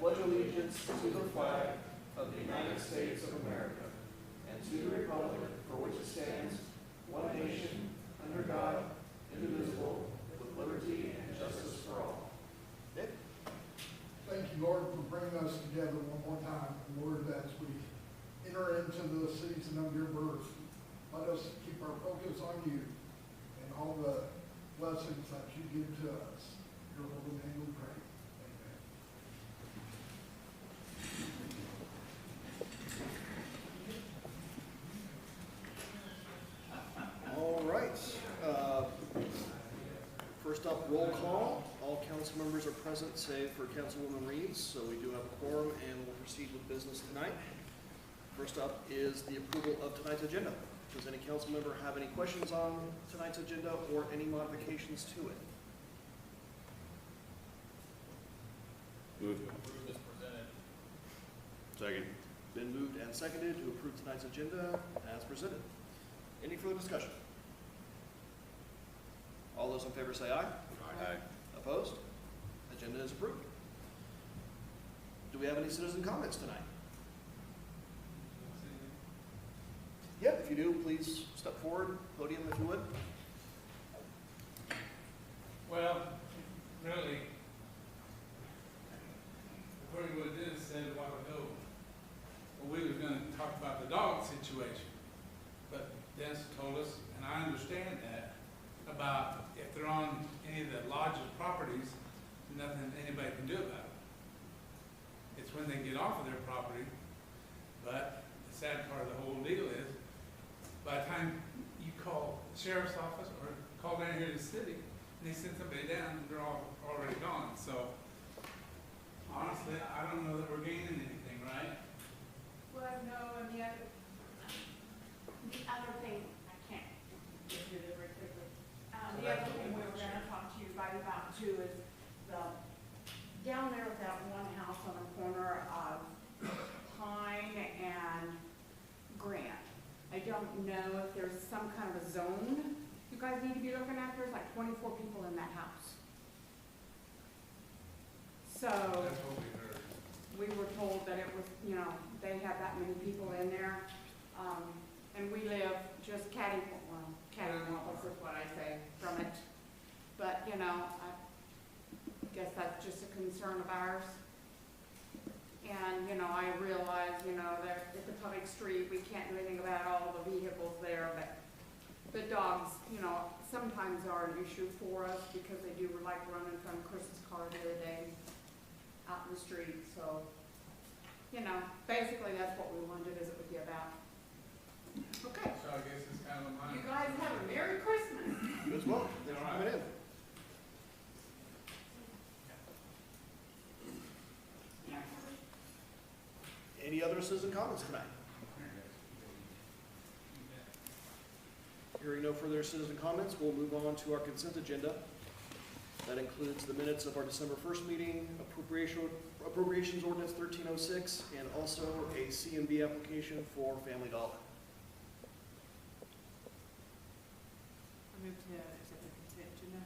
pledge allegiance to the flag of the United States of America and to the republic for which it stands, one nation, under God, indivisible, with liberty and justice for all. Nick? Thank you, Lord, for bringing us together one more time. And Lord, as we enter into the season of your birth, let us keep our focus on you and all the blessings that you give to us. In your holy name we pray. Amen. All right. First up, roll call. All council members are present, save for Councilwoman Reeves, so we do have a quorum, and we'll proceed with business tonight. First up is the approval of tonight's agenda. Does any council member have any questions on tonight's agenda or any modifications to it? Move. Second. Been moved and seconded to approve tonight's agenda as presented. Any further discussion? All those in favor say aye. Aye. Opposed? Agenda is approved. Do we have any citizen comments tonight? Yeah, if you do, please step forward, podium if you would. Well, really, according to what Dennis said a while ago, we were going to talk about the dog situation. But Dennis told us, and I understand that, about if they're on any of the lodge's properties, nothing anybody can do about it. It's when they get off of their property, but the sad part of the whole deal is, by the time you call the sheriff's office or call down here to the city, and they send somebody down, they're all already gone. So, honestly, I don't know that we're gaining anything, right? Well, no, and the other thing, I can't get through this very quickly. The other thing we were gonna talk to you guys about too is down there at that one house on the corner of Pine and Grant. I don't know if there's some kind of a zone you guys need to be looking at. There's like 24 people in that house. So That's what we heard. we were told that it was, they had that many people in there. And we live just cattywampus is what I say from it. But, I guess that's just a concern of ours. And, I realize, that it's a public street, we can't do anything about all the vehicles there, but the dogs, sometimes are an issue for us because they do like run in front of Chris's car the other day out in the street. So, basically that's what we wanted to visit with you about. Okay. So I guess it's kind of a minor. You guys have a Merry Christmas. You as well. Thanks for coming in. Any other citizen comments tonight? Hearing no further citizen comments, we'll move on to our consent agenda. That includes the minutes of our December 1st meeting, appropriations ordinance 1306, and also a CMB application for Family Dollar. I moved to accept the consent agenda.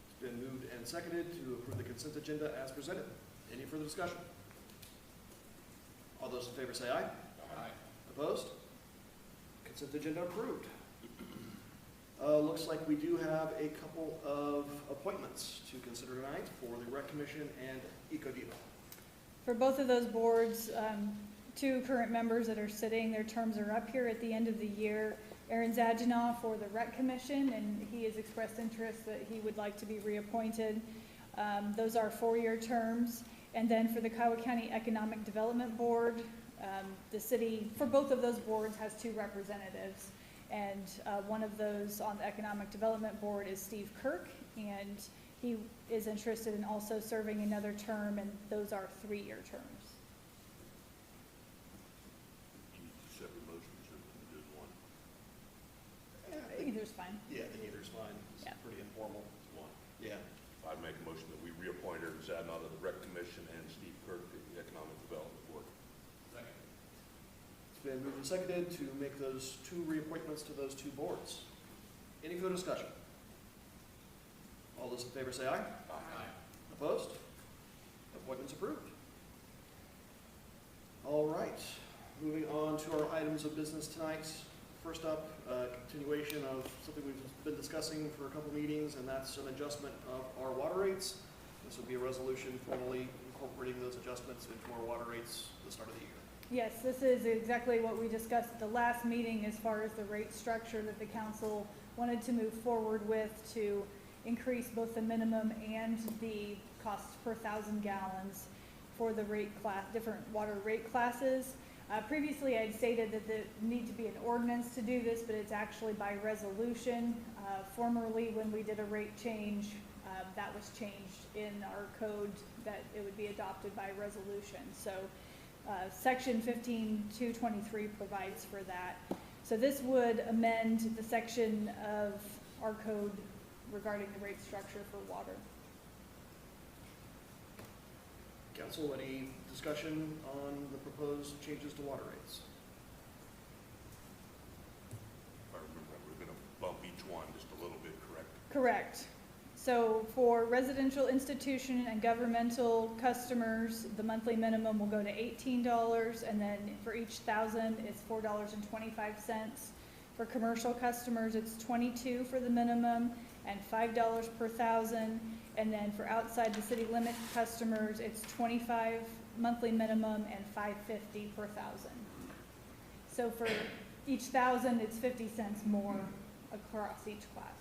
It's been moved and seconded to approve the consent agenda as presented. Any further discussion? All those in favor say aye. Aye. Opposed? Consent agenda approved. Looks like we do have a couple of appointments to consider tonight for the Rec Commission and EcoDeal. For both of those boards, two current members that are sitting, their terms are up here at the end of the year. Aaron Zaginoff for the Rec Commission, and he has expressed interest that he would like to be reappointed. Those are 4-year terms. And then for the Kiowa County Economic Development Board, the city, for both of those boards, has 2 representatives. And one of those on the Economic Development Board is Steve Kirk, and he is interested in also serving another term, and those are 3-year terms. Separate motions or just one? Either's fine. Yeah, I think either's fine. It's Yeah. pretty informal. Just one. Yeah. I'd make a motion that we reappoint Aaron Zadnot to the Rec Commission and Steve Kirk to the Economic Development Board. Second. It's been moved and seconded to make those 2 reappointments to those 2 boards. Any further discussion? All those in favor say aye. Aye. Opposed? appointments approved. All right, moving on to our items of business tonight. First up, continuation of something we've been discussing for a couple meetings, and that's an adjustment of our water rates. This would be a resolution formally incorporating those adjustments into our water rates at the start of the year. Yes, this is exactly what we discussed at the last meeting as far as the rate structure that the council wanted to move forward with to increase both the minimum and the cost per 1,000 gallons for the rate class, different water rate classes. Previously, I'd stated that there need to be an ordinance to do this, but it's actually by resolution. Formerly, when we did a rate change, that was changed in our code that it would be adopted by resolution. So section 15.223 provides for that. So this would amend the section of our code regarding the rate structure for water. Council, any discussion on the proposed changes to water rates? If I remember, we're gonna bump each one just a little bit, correct? Correct. So for residential, institution, and governmental customers, the monthly minimum will go to $18, and then for each 1,000, it's $4.25. For commercial customers, it's $22 for the minimum and $5 per 1,000. And then for outside the city limit customers, it's $25 monthly minimum and $5.50 per 1,000. So for each 1,000, it's 50 cents more across each class.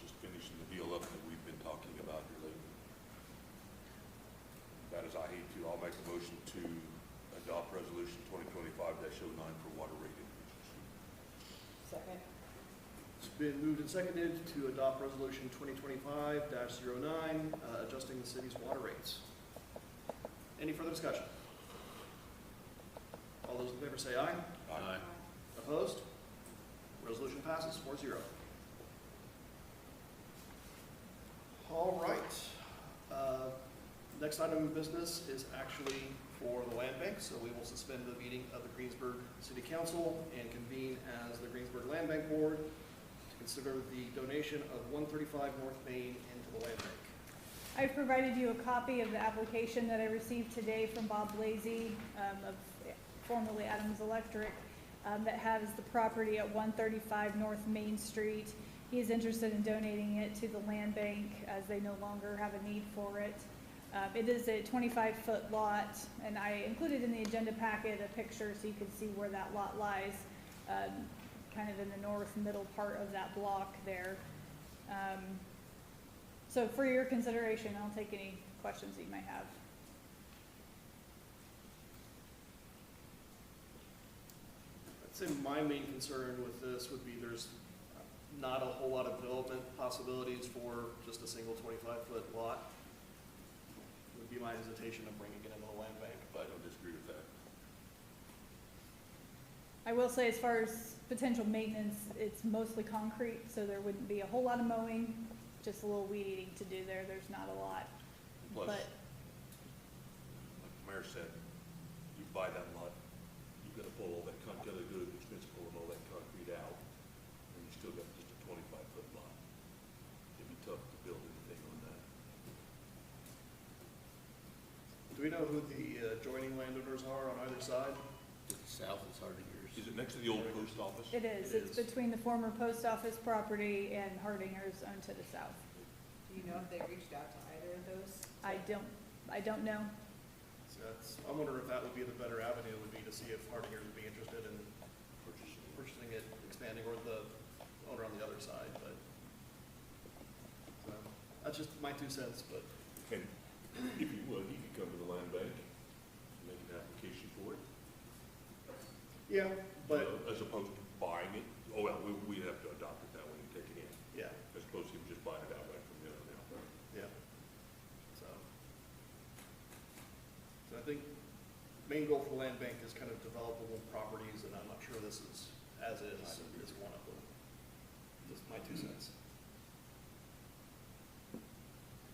Just finishing the deal up that we've been talking about here lately. That is, I hate to, I'll make a motion to adopt resolution 2025-09 for water rate increases. Second. It's been moved and seconded to adopt resolution 2025-09, adjusting the city's water rates. Any further discussion? All those in favor say aye. Aye. Opposed? Resolution passes 4-0. All right. Next item of business is actually for the land bank, so we will suspend the meeting of the Greensburg City Council and convene as the Greensburg Land Bank Board to consider the donation of 135 North Main into the land bank. I've provided you a copy of the application that I received today from Bob Blazy, of formerly Adams Electric, that has the property at 135 North Main Street. He is interested in donating it to the land bank as they no longer have a need for it. It is a 25-foot lot, and I included in the agenda packet a picture so you can see where that lot lies, kind of in the north middle part of that block there. So for your consideration, I'll take any questions that you might have. I'd say my main concern with this would be there's not a whole lot of development possibilities for just a single 25-foot lot. Would be my hesitation of bringing it into the land bank, I but don't disagree with that. I will say, as far as potential maintenance, it's mostly concrete, so there wouldn't be a whole lot of mowing, just a little weed eating to do there. There's not a lot. Plus, But like the mayor said, you buy that lot, you've got to pull all that concrete, got to go to the expense of pulling all that concrete out, and you still got just a 25-foot lot. It'd be tough to build anything on that. do we know who the adjoining landowners are on either side? To the south is Hardinger's. Is it next to the old post office? it is. It It's is. between the former post office property and Hardinger's owned to the south. Do you know if they reached out to either of those? I don't know. So I'm wondering if that would be the better avenue, would be to see if Hardinger's would be interested in purchasing it, expanding, or the owner on the other side, but so, that's just my 2 cents, but And if you would, you could come to the land bank, make an application for it. yeah, but As opposed to buying it, oh, well, we have to adopt it that way and take it in, yeah, as opposed to just buying it outright from the owner now. yeah. So I think main goal for the land bank is kind of developable properties, and I'm not sure this is, as is one of them. Just my 2 cents.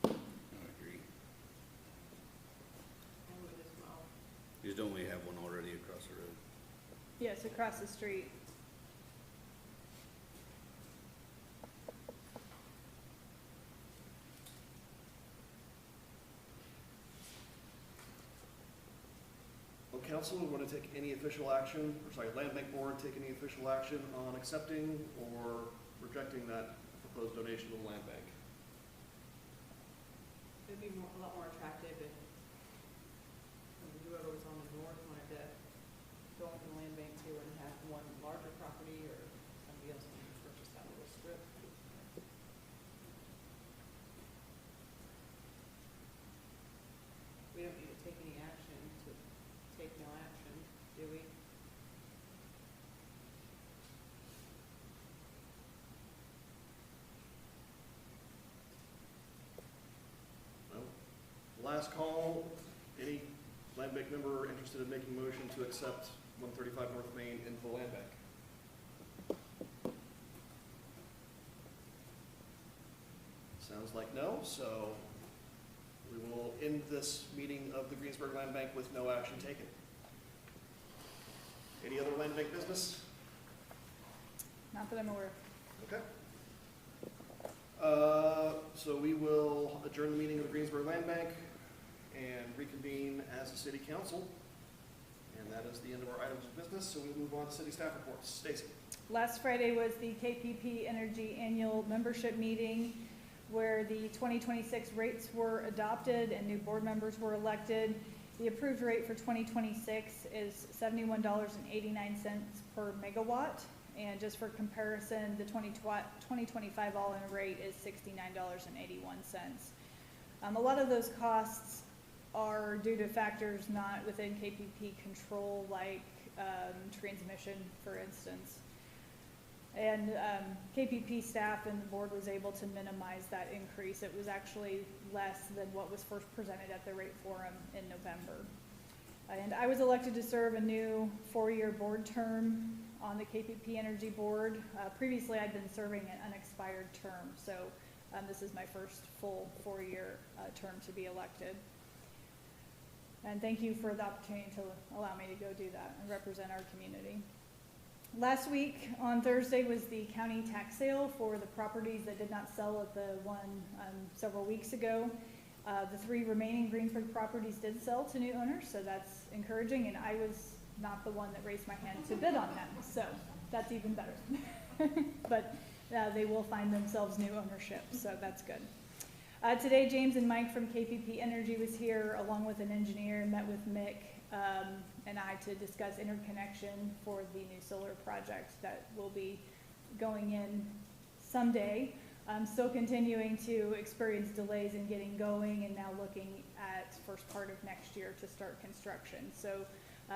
I agree. I would as well. Because don't we have one already across the road? Yes, across the street. council, we want to take any official action, or sorry, land bank board, take any official action on accepting or rejecting that proposed donation to the land bank? It'd be a lot more attractive if whoever was on the north wanted to go into the land bank too and have one larger property, or somebody else wanted to purchase that little strip. We don't need to take any action to take no action, do we? No. Last call, any land bank member interested in making a motion to accept 135 North Main into the land bank? Sounds like no, so we will end this meeting of the Greensburg Land Bank with no action taken. Any other land bank business? Not that I'm aware of. Okay. So we will adjourn the meeting of the Greensburg Land Bank and reconvene as a city council. And that is the end of our items of business, so we'll move on to city staff reports. Stacy. Last Friday was the KPP Energy Annual Membership Meeting, where the 2026 rates were adopted and new board members were elected. The approved rate for 2026 is $71.89 per megawatt. And just for comparison, the 2025 all-in rate is $69.81. A lot of those costs are due to factors not within KPP control, like transmission, for instance. And KPP staff and the board was able to minimize that increase. It was actually less than what was first presented at the rate forum in November. And I was elected to serve a new 4-year board term on the KPP Energy Board. Previously, I'd been serving an unexpired term, so this is my first full 4-year term to be elected. And thank you for the opportunity to allow me to go do that and represent our community. Last week, on Thursday, was the county tax sale for the properties that did not sell at the one several weeks ago. The 3 remaining Greensburg properties did sell to new owners, so that's encouraging, and I was not the one that raised my hand to bid on them, so that's even better. But they will find themselves new ownership, so that's good. Today, James and Mike from KPP Energy was here, along with an engineer, and met with Mick and I to discuss interconnection for the new solar project that will be going in someday. I'm still continuing to experience delays in getting going, and now looking at first part of next year to start construction. So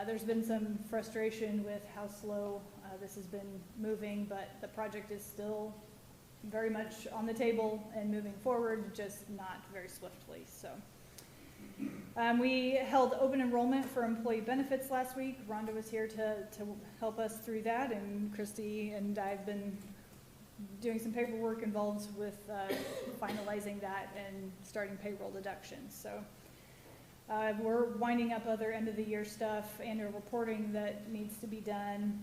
there's been some frustration with how slow this has been moving, but the project is still very much on the table and moving forward, just not very swiftly. So we held open enrollment for employee benefits last week. Rhonda was here to help us through that, and Christy and I have been doing some paperwork involved with finalizing that and starting payroll deductions. So we're winding up other end of the year stuff, annual reporting that needs to be done,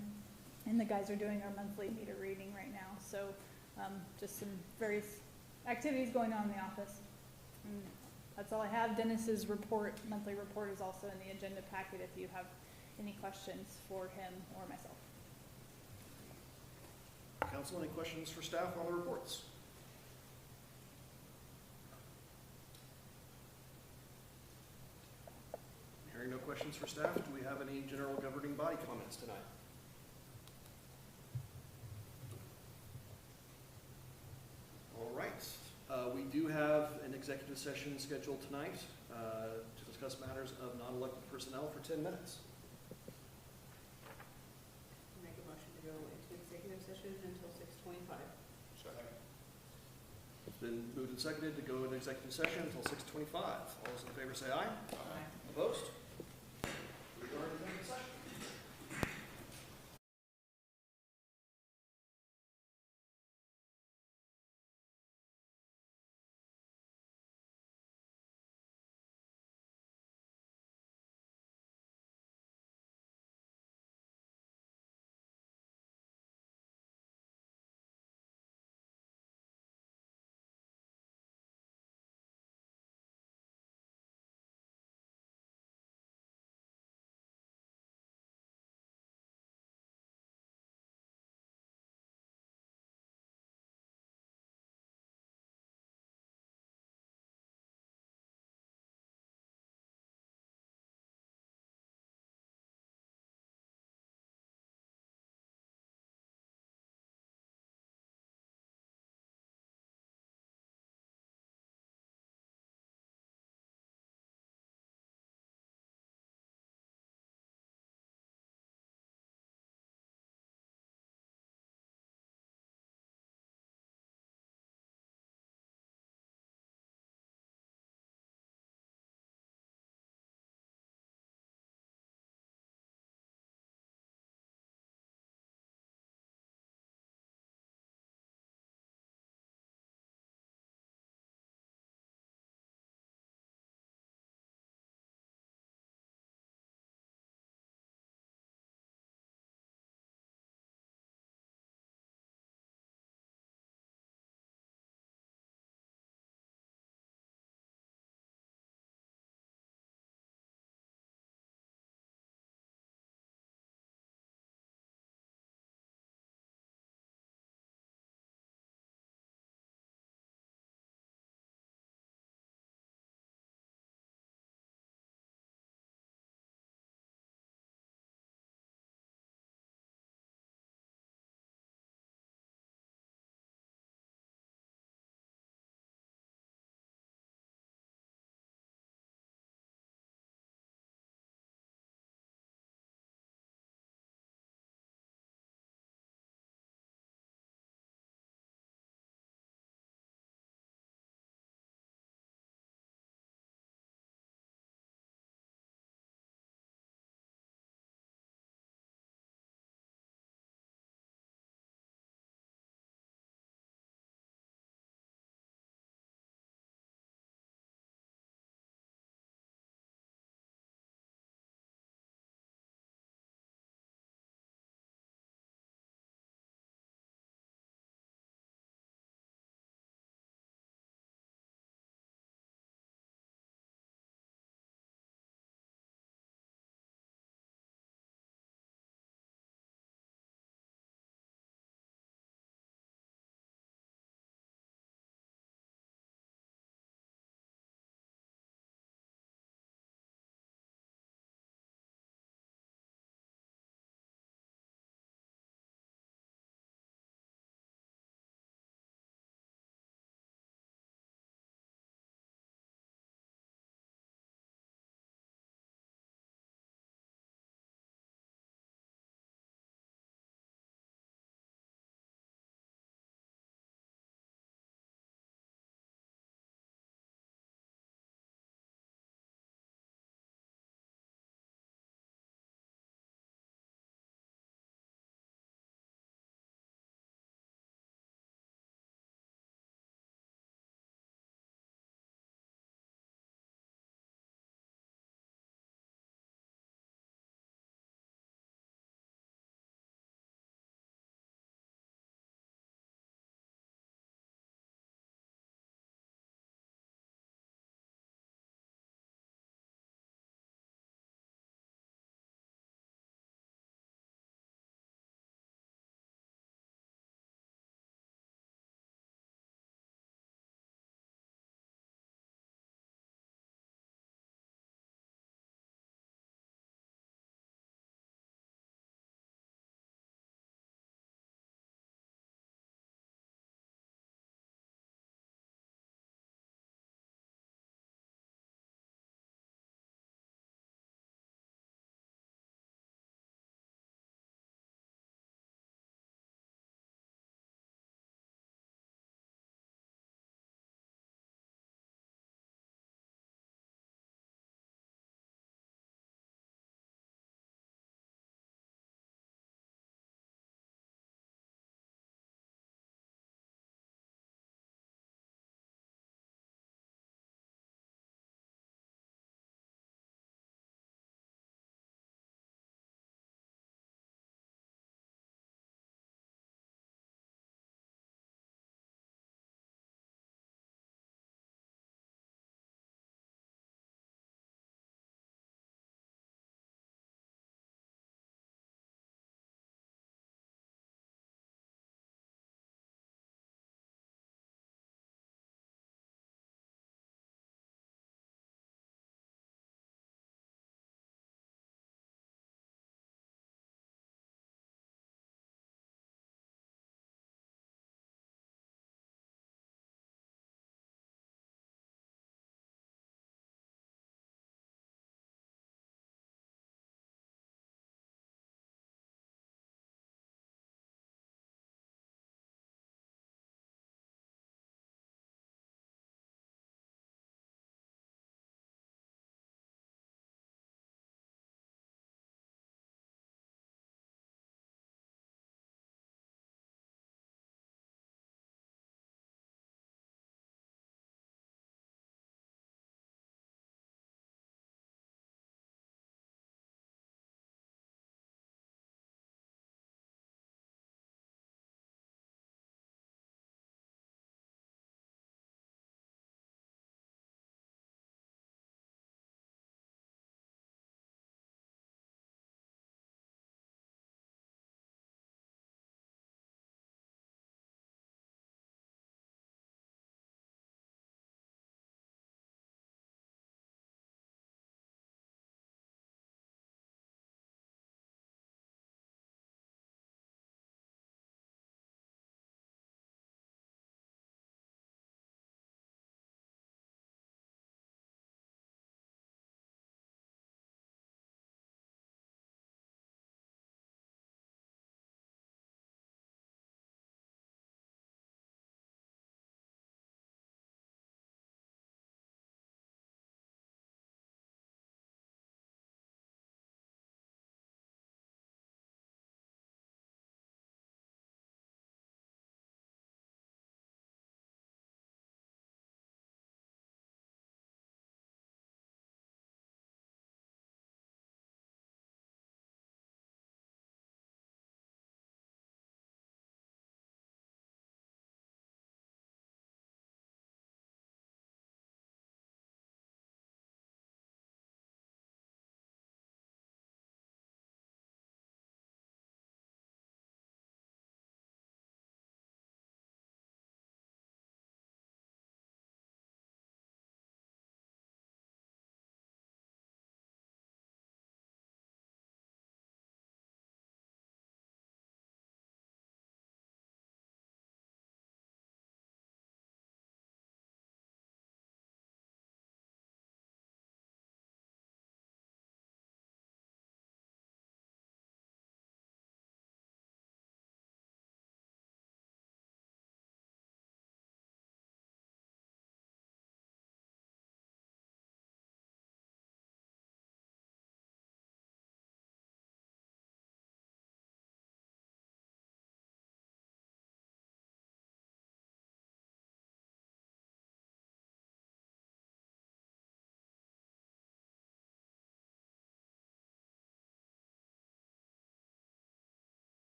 and the guys are doing our monthly meter reading right now. So just some various activities going on in the office. And that's all I have. Dennis's monthly report is also in the agenda packet if you have any questions for him or myself. Council, any questions for staff on the reports? Hearing no questions for staff, do we have any general governing body comments tonight? All right. We do have an executive session scheduled tonight to discuss matters of non-elected personnel for 10 minutes. Make a motion to go into executive session until 6:25. It's been moved and seconded to go into executive session until 6:25. All those in favor say aye. Aye. Opposed?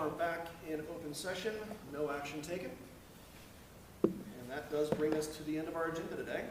are back in open session, no action taken. And that does bring us to the end of our agenda today.